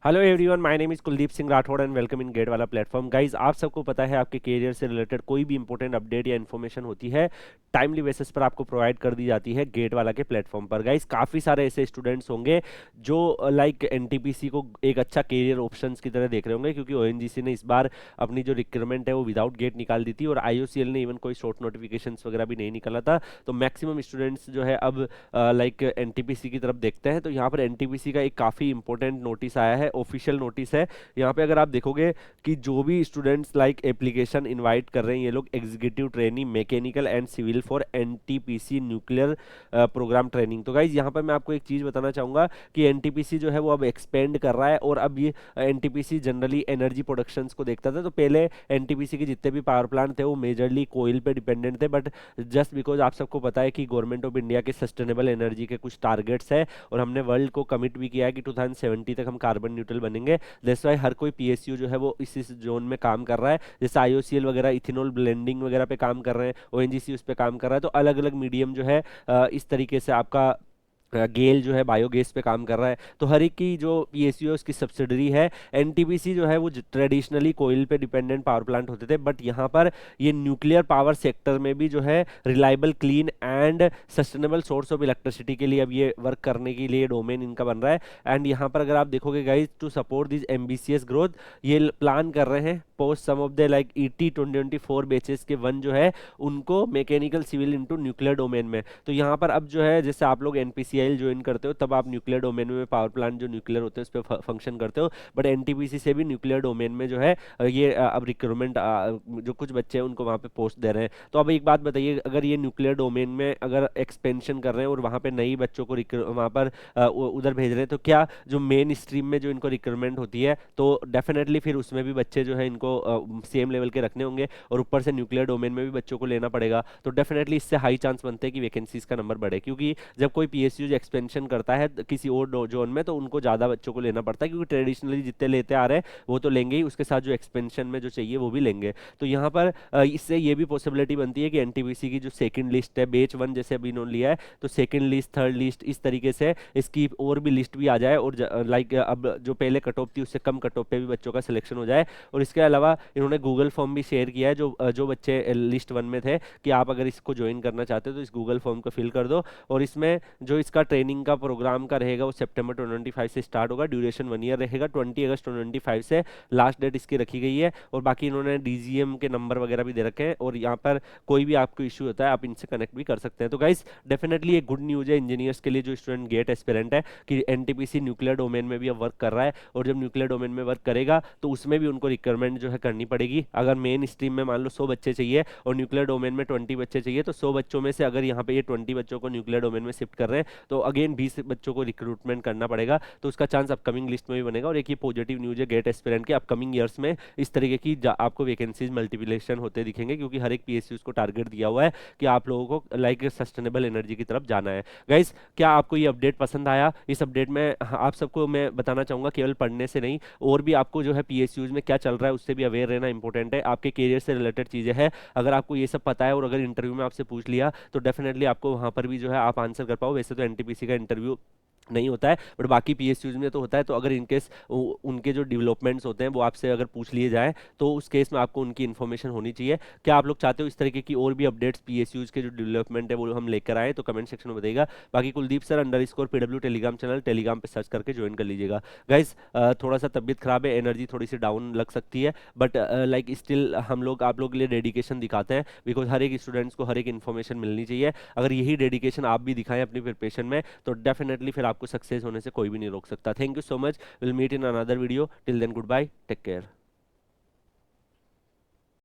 Hello everyone, my name is Kuldeep Singh Rathore and welcome in GATE Wala platform. Guys, आप सबको पता है आपके करियर से रिलेटेड कोई भी इंपॉर्टेंट अपडेट या इन्फॉर्मेशन होती है टाइमली बेसिस पर आपको प्रोवाइड कर दी जाती है गेट वाला के प्लेटफॉर्म पर। गाइज, काफ़ी सारे ऐसे स्टूडेंट्स होंगे जो लाइक एनटीपीसी को एक अच्छा करियर ऑप्शंस की तरह देख रहे होंगे, क्योंकि ओएनजीसी ने इस बार अपनी जो रिक्वायरमेंट है वो विदाउट गेट निकाल दी थी और आईओसीएल ने इवन कोई शॉर्ट नोटिफिकेशंस वगैरह भी नहीं निकाला था। तो मैक्सिमम स्टूडेंट्स जो है अब लाइक एनटीपीसी की तरफ देखते हैं। तो यहाँ पर एनटीपीसी का एक काफ़ी इंपॉर्टेंट नोटिस आया है, ऑफिशियल नोटिस है। यहाँ पे अगर आप देखोगे कि जो भी स्टूडेंट्स लाइक एप्लीकेशन इनवाइट कर रहे हैं ये लोग executive training mechanical and civil for NTPC nuclear programme training. तो गाइज यहाँ पर मैं आपको एक चीज़ बताना चाहूँगा कि एनटीपीसी जो है वो अब एक्सपेंड कर रहा है और अब ये एनटीपीसी जनरली एनर्जी प्रोडक्शंस को देखता था। तो पहले एनटीपीसी के जितने भी पावर प्लांट थे वो मेजरली कोयल पे डिपेंडेंट थे, बट जस्ट बिकॉज आप सबको पता है कि गवर्नमेंट ऑफ इंडिया के सस्टेनेबल एनर्जी के कुछ टारगेट्स है और हमने वर्ल्ड को कमिट भी किया है कि 2070 तक हम कार्बन न्यूट्रल बनेंगे। दैट्स वाई हर कोई पीएसयू जो है वो इस जोन में काम कर रहा है। जैसे आईओसीएल वगैरह इथेनॉल ब्लेंडिंग वगैरह पे काम कर रहे हैं, ओएनजीसी उस पे काम कर रहा है। तो अलग अलग मीडियम जो है इस तरीके से आपका गेल जो है बायोगैस पे काम कर रहा है। तो हर एक की जो पीएसयू है उसकी सब्सिडरी है। एनटीपीसी जो है वो ट्रेडिशनली कोयल पे डिपेंडेंट पावर प्लांट होते थे, बट यहाँ पर ये न्यूक्लियर पावर सेक्टर में भी जो है reliable clean and sustainable source of electricity के लिए अब ये वर्क करने के लिए डोमेन इनका बन रहा है। एंड यहाँ पर अगर आप देखोगे guys, to support this ambitious growth ये प्लान कर रहे हैं post some of the like ET 2024 batches के वन जो है उनको mechanical civil into nuclear domain में। तो यहाँ पर अब जो है जैसे आप लोग एनपीसीआई ज्वाइन करते हो तब आप न्यूक्लियर डोमेन में पावर प्लांट जो न्यूक्लियर होते हैं उस पर फंक्शन करते हो, बट एनटीपीसी से भी न्यूक्लियर डोमेन में जो है ये अब रिक्रूटमेंट जो कुछ बच्चे हैं उनको वहाँ पे पोस्ट दे रहे हैं। तो अब एक बात बताइए, अगर ये न्यूक्लियर डोमेन में अगर एक्सपेंशन कर रहे हैं और वहाँ पे नई बच्चों को वहाँ पर उधर भेज रहे हैं, तो क्या जो मेन स्ट्रीम में जो इनको रिक्रूटमेंट होती है तो डेफिनेटली फिर उसमें भी बच्चे जो है इनको सेम लेवल के रखने होंगे और ऊपर से न्यूक्लियर डोमेन में भी बच्चों को लेना पड़ेगा। तो डेफिनेटली इससे हाई चांस बनते हैं कि वैकेंसीज का नंबर बढ़े, क्योंकि जब कोई पीएसयू एक्सपेंशन करता है किसी और जोन में तो उनको ज़्यादा बच्चों को लेना पड़ता है, क्योंकि ट्रेडिशनली जितने लेते आ रहे हैं वो तो लेंगे ही, उसके साथ जो एक्सपेंशन में जो चाहिए वो भी लेंगे। तो यहाँ पर इससे ये भी पॉसिबिलिटी बनती है कि एनटीपीसी की जो सेकंड लिस्ट है बेच वन जैसे अभी इन्होंने लिया है, तो सेकंड लिस्ट थर्ड लिस्ट इस तरीके से इसकी और भी लिस्ट भी आ जाए और लाइक अब जो पहले कट ऑफ थी उससे कम कट ऑफ पे भी बच्चों का सिलेक्शन हो जाए। और इसके अलावा इन्होंने गूगल फॉर्म भी शेयर किया है जो जो बच्चे लिस्ट वन में थे कि आप अगर इसको ज्वाइन करना चाहते हो तो इस गूगल फॉर्म को फिल कर दो। और इसमें जो इसका ट्रेनिंग का प्रोग्राम का रहेगा वो सितंबर 2025 से स्टार्ट होगा, ड्यूरेशन 1 ईयर रहेगा। 20 अगस्त 2025 से लास्ट डेट इसकी रखी गई है। और बाकी इन्होंने डीजीएम के नंबर वगैरह भी दे रखे हैं और यहाँ पर कोई भी आपको इशू होता है आप इनसे कनेक्ट भी कर सकते हैं। तो गाइस डेफिनेटली एक गुड न्यूज़ है इंजीनियर्स के लिए जो स्टूडेंट गेट एस्पिरेंट है कि एनटीपीसी न्यूक्लियर डोमेन में भी अब वर्क कर रहा है और जब न्यूक्लियर डोमेन में वर्क करेगा तो उसमें भी उनको रिक्वायरमेंट जो है करनी पड़ेगी। अगर मेन स्ट्रीम में मान लो 100 बच्चे चाहिए और न्यूक्लियर डोमेन में 20 बच्चे चाहिए, तो 100 बच्चों में से अगर यहाँ पे ये 20 बच्चों को न्यूक्लियर डोमेन में शिफ्ट कर रहे हैं तो अगेन 20 बच्चों को रिक्रूटमेंट करना पड़ेगा। तो उसका चांस अपकमिंग लिस्ट में भी बनेगा। और एक ये पॉजिटिव न्यूज़ है गेट एस्पिरेंट के, अपकमिंग ईयर्स में इस तरीके की आपको वैकेंसीज मल्टीप्लिकेशन होते दिखेंगे, क्योंकि हर एक पीएसयू को टारगेट दिया हुआ है कि आप लोगों को लाइक सस्टेनेबल एनर्जी की तरफ जाना है। गाइस, क्या आपको ये अपडेट पसंद आया? इस अपडेट में आप सबको मैं बताना चाहूँगा केवल पढ़ने से नहीं, और भी आपको जो है पीएसयूज में क्या चल रहा है उससे भी अवेयर रहना इंपॉर्टेंट है। आपके करियर से रिलेटेड चीज़ें हैं, अगर आपको ये सब पता है और अगर इंटरव्यू में आपसे पूछ लिया तो डेफिनेटली आपको वहाँ पर भी जो है आप आंसर कर पाओ। वैसे तो एनटीपीसी का इंटरव्यू नहीं होता है, बट बाकी पीएसयूज में तो होता है। तो अगर इनकेस उनके जो डेवलपमेंट्स होते हैं वो आपसे अगर पूछ लिए जाए तो उस केस में आपको उनकी इन्फॉर्मेशन होनी चाहिए। क्या आप लोग चाहते हो इस तरीके की और भी अपडेट्स पीएसयूज के जो डेवलपमेंट है वो हम लेकर आए? तो कमेंट सेक्शन में बताइएगा। बाकी Kuldeep sir _ PW Telegram channel Telegram पे सर्च करके ज्वाइन कर लीजिएगा। गाइज, थोड़ा सा तबीयत खराब है, एनर्जी थोड़ी सी डाउन लग सकती है, बट लाइक स्टिल हम लोग आप लोग के लिए डेडिकेशन दिखाते हैं, बिकॉज हर एक स्टूडेंट्स को हर एक इन्फॉर्मेशन मिलनी चाहिए। अगर यही डेडिकेशन आप भी दिखाएं अपनी प्रिपरेशन में तो डेफिनेटली फिर आपको सक्सेस होने से कोई भी नहीं रोक सकता। Thank you so much, will meet in another video, till then goodbye, take care.